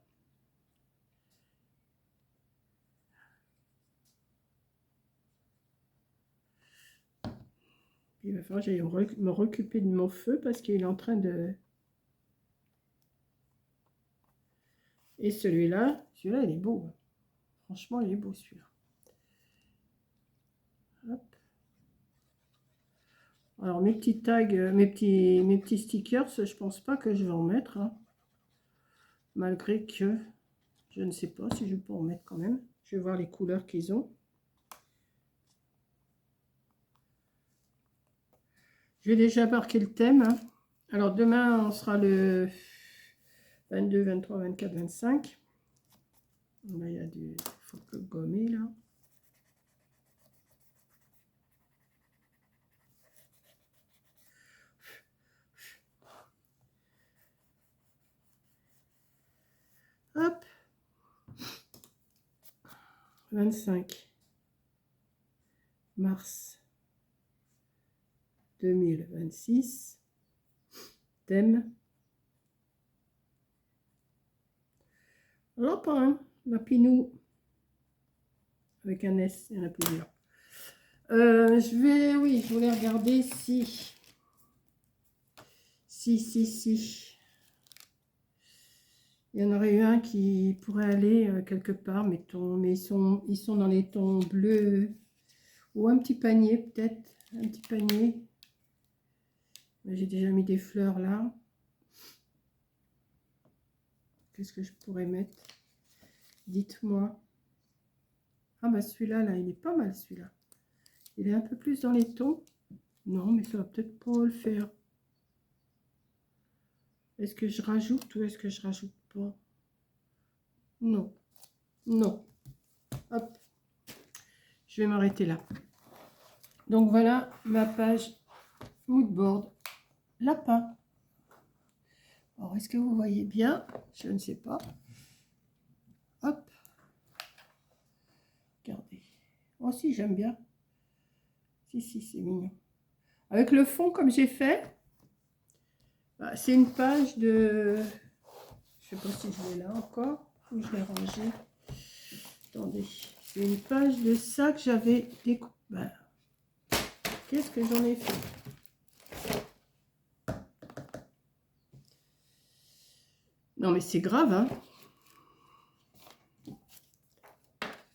[SPEAKER 1] Il va falloir que j'aille me recouper de mon feu parce qu'il est en train de... Et celui-là, il est beau. Franchement, il est beau celui-là. Hop. Alors mes petits tags, mes petits stickers, je pense pas que je vais en mettre. Hein. Malgré que je ne sais pas si je peux en mettre quand même. Je vais voir les couleurs qu'ils ont. J'ai déjà marqué le thème. Hein. Alors demain, on sera le 22, 23, 24, 25. Là, il y a du... faut que gommer là. Hop. 25 mars 2026. Thème. Lapin, lapinou. Avec un S, il y en a plusieurs. Oui, je voulais regarder si. Si. Il y en aurait eu un qui pourrait aller quelque part, mettons, mais ils sont dans les tons bleus. Ou un petit panier, peut-être. Un petit panier. J'ai déjà mis des fleurs là. Qu'est-ce que je pourrais mettre? Dites-moi. Ah bah celui-là, là, il est pas mal celui-là. Il est un peu plus dans les tons. Non, mais ça va peut-être pas le faire. Est-ce que je rajoute ou est-ce que je rajoute pas? Non. Non. Hop. Je vais m'arrêter là. Donc voilà ma page moodboard. Lapin. Alors, est-ce que vous voyez bien? Je ne sais pas. Hop. Regardez. Oh si, j'aime bien. Si, c'est mignon. Avec le fond comme j'ai fait, bah, c'est une page de... Je sais pas si je l'ai là encore. Faut que je l'ai rangé. Attendez. C'est une page de ça que j'avais découpé. Bah, qu'est-ce que j'en ai fait? Non mais c'est grave, hein.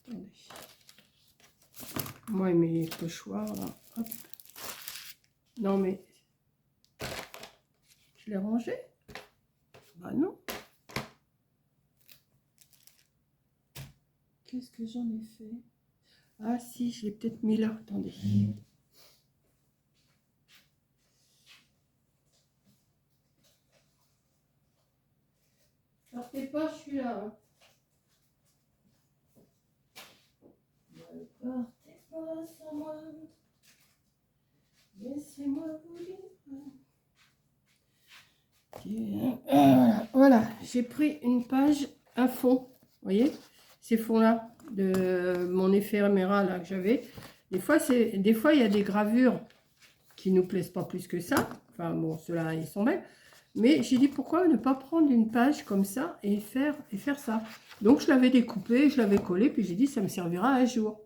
[SPEAKER 1] Attendez. Moi et mes pochoirs, là. Hop. Non mais... Je l'ai rangé? Bah non. Qu'est-ce que j'en ai fait? Ah si, je l'ai peut-être mis là. Attendez. Partez pas, je suis là. Hein. Ne partez pas sans moi. Laissez-moi vous dire. Voilà, j'ai pris une page, un fond. Vous voyez, ces fonds-là de mon éphéméra là que j'avais. Des fois, il y a des gravures qui nous plaisent pas plus que ça. Enfin bon, ceux-là, ils sont belles. Mais j'ai dit pourquoi ne pas prendre une page comme ça et faire ça. Donc je l'avais découpé, je l'avais collé, puis j'ai dit ça me servira un jour.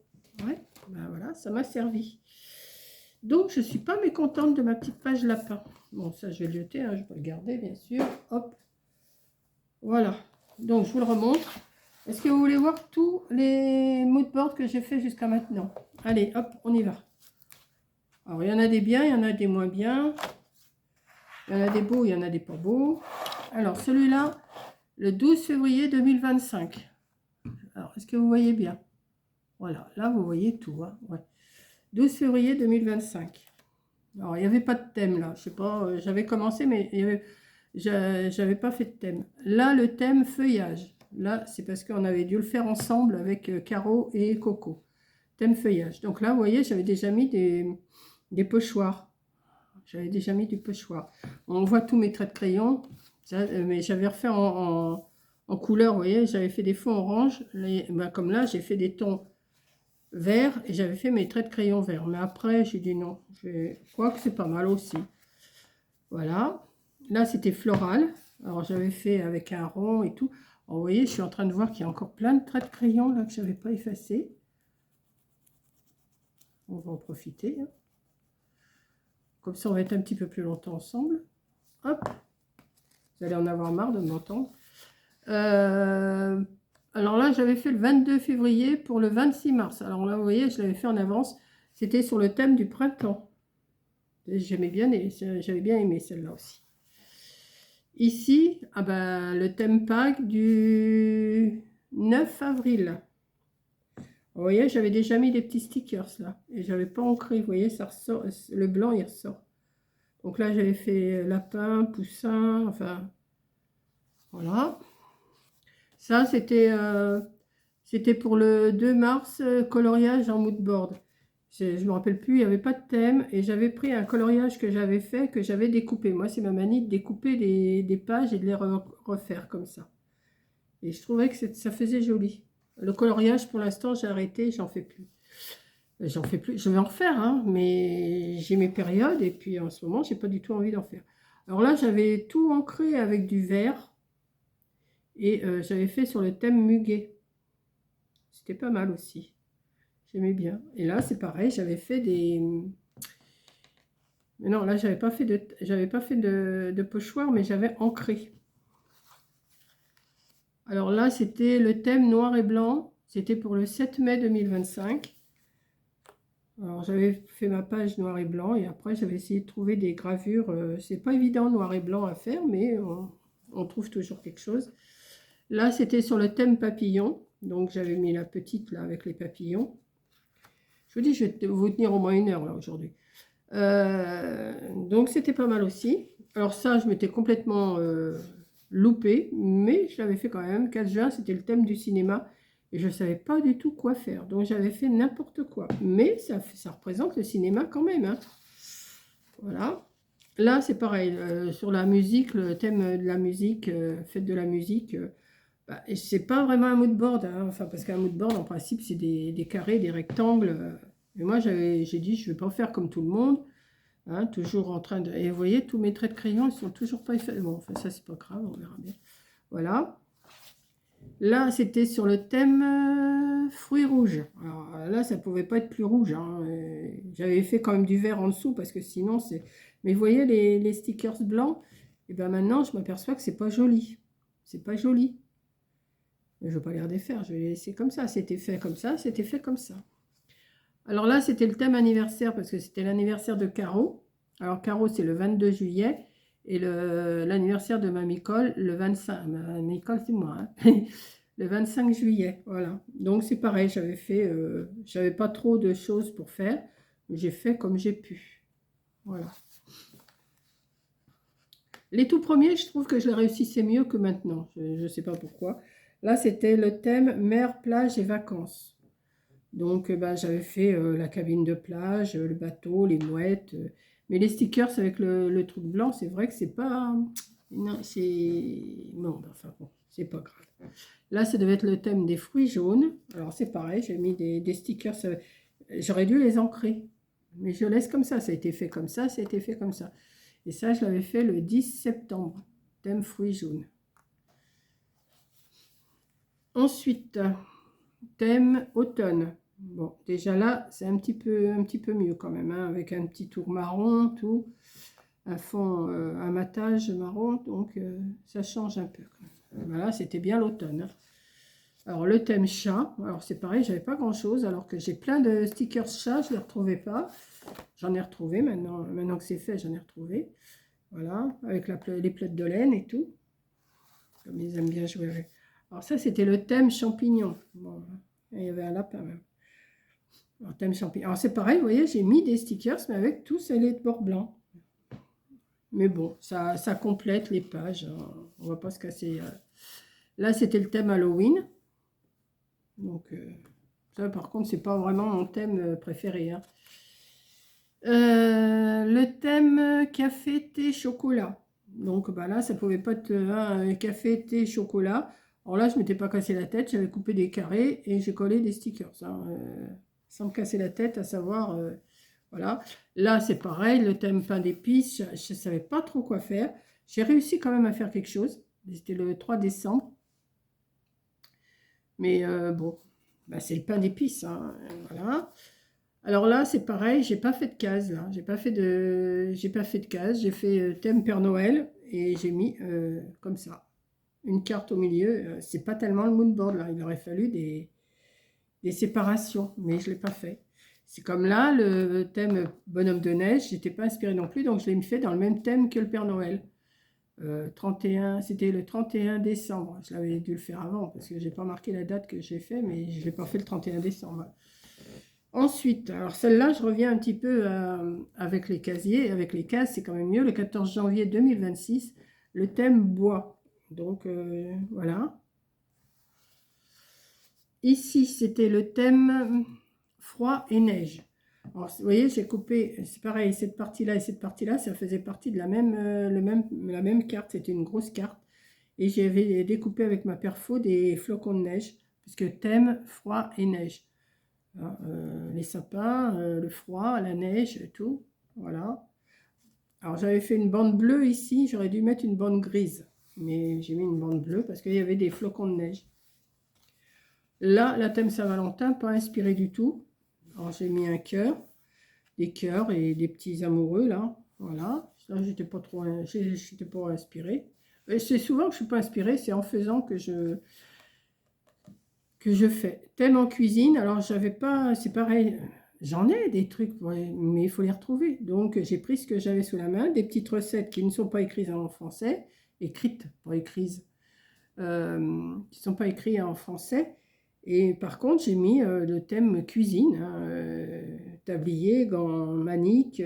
[SPEAKER 1] Ouais, ben voilà, ça m'a servi. Donc je suis pas mécontente de ma petite page lapin. Bon, ça je vais le jeter, hein, je peux le garder bien sûr. Hop, voilà. Donc je vous le remontre. Est-ce que vous voulez voir tous les moodboards que j'ai fait jusqu'à maintenant? Allez, hop, on y va. Alors il y en a des biens, il y en a des moins bien. Il y en a des beaux, il y en a des pas beaux. Alors, celui-là, le 12 février 2025. Alors, est-ce que vous voyez bien? Voilà, là, vous voyez tout. Hein, ouais. 12 février 2025. Alors, il n'y avait pas de thème, là. Je sais pas, j'avais commencé, mais j'avais pas fait de thème. Là, le thème feuillage. Là, c'est parce qu'on avait dû le faire ensemble avec Caro et Coco. Thème feuillage. Donc là, vous voyez, j'avais déjà mis des pochoirs. J'avais déjà mis du pochoir. On voit tous mes traits de crayon. Mais j'avais refait en couleur, vous voyez. J'avais fait des fonds orange. Comme là, j'ai fait des tons verts. Et j'avais fait mes traits de crayon verts. Mais après, j'ai dit non. Je crois que c'est pas mal aussi. Voilà. Là, c'était floral. Alors, j'avais fait avec un rond et tout. Alors, vous voyez, je suis en train de voir qu'il y a encore plein de traits de crayon là que je n'avais pas effacés. On va en profiter. Hein. Comme ça, on va être un petit peu plus longtemps ensemble. Hop. Vous allez en avoir marre de m'entendre. Alors là, j'avais fait le 22 février pour le 26 mars. Alors là, vous voyez, je l'avais fait en avance. C'était sur le thème du printemps. J'aimais bien, j'avais bien aimé celle-là aussi. Ici, ah ben, le thème Pâques du 9 avril. Vous voyez, j'avais déjà mis des petits stickers là. Et j'avais pas ancré. Vous voyez, ça ressort. Le blanc, il ressort. Donc là, j'avais fait lapin, poussin, enfin, voilà. Ça, c'était pour le 2 mars, coloriage en moodboard. Je ne me rappelle plus, il n'y avait pas de thème. Et j'avais pris un coloriage que j'avais fait, que j'avais découpé. Moi, c'est ma manie de découper des pages et de les refaire comme ça. Et je trouvais que ça faisait joli. Le coloriage, pour l'instant, j'ai arrêté, j'en fais plus. J'en fais plus, je vais en refaire, hein, mais j'ai mes périodes et puis en ce moment, j'ai pas du tout envie d'en faire. Alors là, j'avais tout ancré avec du vert et j'avais fait sur le thème muguet. C'était pas mal aussi. J'aimais bien. Et là, c'est pareil, j'avais fait des... Mais non, là, j'avais pas fait de pochoir, mais j'avais ancré. Alors là, c'était le thème noir et blanc. C'était pour le 7 mai 2025. Alors j'avais fait ma page noir et blanc et après j'avais essayé de trouver des gravures. C'est pas évident noir et blanc à faire, mais on trouve toujours quelque chose. Là c'était sur le thème papillon, donc j'avais mis la petite là avec les papillons. Je vous dis, je vais vous tenir au moins 1 heure là aujourd'hui. Donc c'était pas mal aussi. Alors ça je m'étais complètement loupé, mais je l'avais fait quand même. 4 juin c'était le thème du cinéma. Et je ne savais pas du tout quoi faire. Donc, j'avais fait n'importe quoi. Mais ça représente le cinéma quand même. Hein. Voilà. Là, c'est pareil. Sur la musique, le thème de la musique, fête de la musique, bah, c'est pas vraiment un moodboard. Hein. Enfin, parce qu'un moodboard, en principe, c'est des carrés, des rectangles. Et moi, j'ai dit, je ne vais pas faire comme tout le monde. Hein, toujours en train de... Et vous voyez, tous mes traits de crayon, ils sont toujours pas effacés. Bon, enfin, ça, c'est pas grave, on verra bien. Voilà. Là, c'était sur le thème fruits rouges. Alors là, ça ne pouvait pas être plus rouge. Hein. J'avais fait quand même du vert en dessous parce que sinon, c'est... Mais vous voyez les stickers blancs? Et bien maintenant, je m'aperçois que c'est pas joli. C'est pas joli. Mais je ne vais pas les redéfaire. Je vais les laisser comme ça. C'était fait comme ça. C'était fait comme ça. Alors là, c'était le thème anniversaire parce que c'était l'anniversaire de Caro. Alors Caro, c'est le 22 juillet. Et l'anniversaire de ma Micole, le 25. Ma Micole, c'est moi. Hein. Le 25 juillet. Voilà. Donc c'est pareil. J'avais fait. J'avais pas trop de choses pour faire. J'ai fait comme j'ai pu. Voilà. Les tout premiers, je trouve que je les réussissais mieux que maintenant. Je ne sais pas pourquoi. Là, c'était le thème mer, plage et vacances. Donc, bah, j'avais fait la cabine de plage, le bateau, les mouettes. Mais les stickers avec le truc blanc, c'est vrai que c'est pas... Non, c'est... Non, bah, enfin bon, c'est pas grave. Là, ça devait être le thème des fruits jaunes. Alors, c'est pareil, j'ai mis des stickers. J'aurais dû les ancrer. Mais je laisse comme ça. Ça a été fait comme ça, ça a été fait comme ça. Et ça, je l'avais fait le 10 septembre. Thème fruits jaunes. Ensuite, thème automne. Bon, déjà là, c'est un petit peu mieux quand même, hein, avec un petit tour marron, tout, un fond, un matage marron, donc ça change un peu. Voilà, c'était bien l'automne. Hein. Alors le thème chat, alors c'est pareil, j'avais pas grand chose, alors que j'ai plein de stickers chat, je les retrouvais pas. J'en ai retrouvé maintenant que c'est fait, j'en ai retrouvé. Voilà, avec les plates de laine et tout, comme ils aiment bien jouer avec. Alors ça, c'était le thème champignon. Bon, il y avait un lapin même. Alors, thème champignon. Alors c'est pareil, vous voyez, j'ai mis des stickers, mais avec tous les bords blancs. Mais bon, ça complète les pages. Hein. On va pas se casser. Là, c'était le thème Halloween. Donc, ça, par contre, c'est pas vraiment mon thème préféré. Hein. Le thème café, thé, chocolat. Donc, bah là, ça pouvait pas être café, thé, chocolat. Alors là, je m'étais pas cassé la tête. J'avais coupé des carrés et j'ai collé des stickers. Hein, sans me casser la tête, à savoir... voilà. Là, c'est pareil, le thème pain d'épices, je ne savais pas trop quoi faire. J'ai réussi quand même à faire quelque chose. C'était le 3 décembre. Mais bon, bah, c'est le pain d'épices. Hein, voilà. Alors là, c'est pareil, j'ai pas fait de case. Là. J'ai pas fait de case. J'ai fait thème Père Noël et j'ai mis comme ça. Une carte au milieu. C'est pas tellement le mood board là. Il aurait fallu des séparations, mais je ne l'ai pas fait. C'est comme là, le thème bonhomme de neige, je n'étais pas inspirée non plus, donc je l'ai fait dans le même thème que le Père Noël. 31, c'était le 31 décembre. Je l'avais dû le faire avant, parce que je n'ai pas marqué la date que j'ai fait, mais je ne l'ai pas fait le 31 décembre. Ensuite, alors celle-là, je reviens un petit peu avec les casiers, avec les cases, c'est quand même mieux. Le 14 janvier 2026, le thème bois. Donc, voilà. Ici, c'était le thème froid et neige. Alors, vous voyez, j'ai coupé, c'est pareil, cette partie-là et cette partie-là, ça faisait partie de la même carte. C'était une grosse carte. Et j'avais découpé avec ma perfo des flocons de neige, puisque thème froid et neige. Hein, les sapins, le froid, la neige, tout. Voilà. Alors, j'avais fait une bande bleue ici, j'aurais dû mettre une bande grise. Mais j'ai mis une bande bleue parce qu'il y avait des flocons de neige. Là, la thème Saint-Valentin, pas inspiré du tout. Alors, j'ai mis un cœur, des cœurs et des petits amoureux, là. Voilà. Là, j'étais pas inspirée. C'est souvent que je suis pas inspirée, c'est en faisant que je fais. Thème en cuisine, alors j'avais pas, c'est pareil, j'en ai des trucs, mais il faut les retrouver. Donc, j'ai pris ce que j'avais sous la main, des petites recettes qui ne sont pas écrites en français, écrites, pas écrites, qui ne sont pas écrites en français. Et par contre, j'ai mis le thème cuisine, hein, tablier, gants, manique,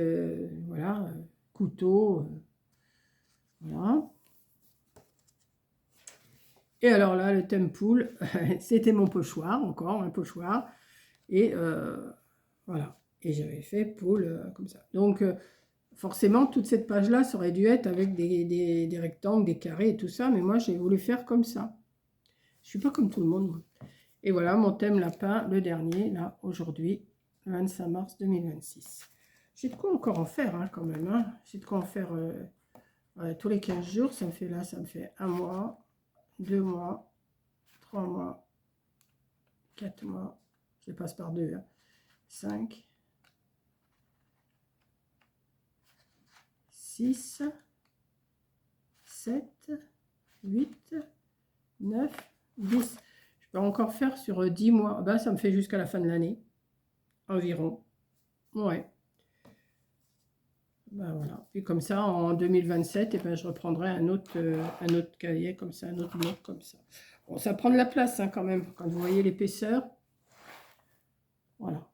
[SPEAKER 1] voilà, couteau, voilà. Et alors là, le thème poule, c'était mon pochoir, encore un pochoir. Et voilà, et j'avais fait poule comme ça. Donc, forcément, toute cette page-là, ça aurait dû être avec des rectangles, des carrés et tout ça, mais moi, j'ai voulu faire comme ça. Je ne suis pas comme tout le monde, moi. Et voilà mon thème lapin, le dernier, là, aujourd'hui, 25 mars 2026. J'ai de quoi encore en faire, hein, quand même. Hein. J'ai de quoi en faire tous les 15 jours. Ça me fait là, ça me fait 1 mois, 2 mois, 3 mois, 4 mois. Je les passe par 2. Hein. 5, 6, 7, 8, 9, 10. Je peux encore faire sur 10 mois. Ben, ça me fait jusqu'à la fin de l'année. Environ. Ouais. Ben voilà. Puis comme ça, en 2027, et ben, je reprendrai un autre cahier comme ça, un autre bloc comme ça. Bon, ça prend de la place hein, quand même, quand vous voyez l'épaisseur. Voilà.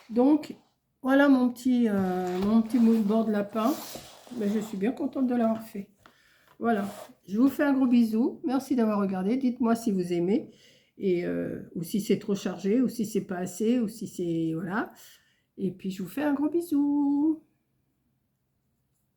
[SPEAKER 1] Donc, voilà mon petit mood board lapin. Ben, je suis bien contente de l'avoir fait. Voilà. Je vous fais un gros bisou. Merci d'avoir regardé. Dites-moi si vous aimez. Et, ou si c'est trop chargé, ou si c'est pas assez, ou si c'est... Voilà. Et puis, je vous fais un gros bisou.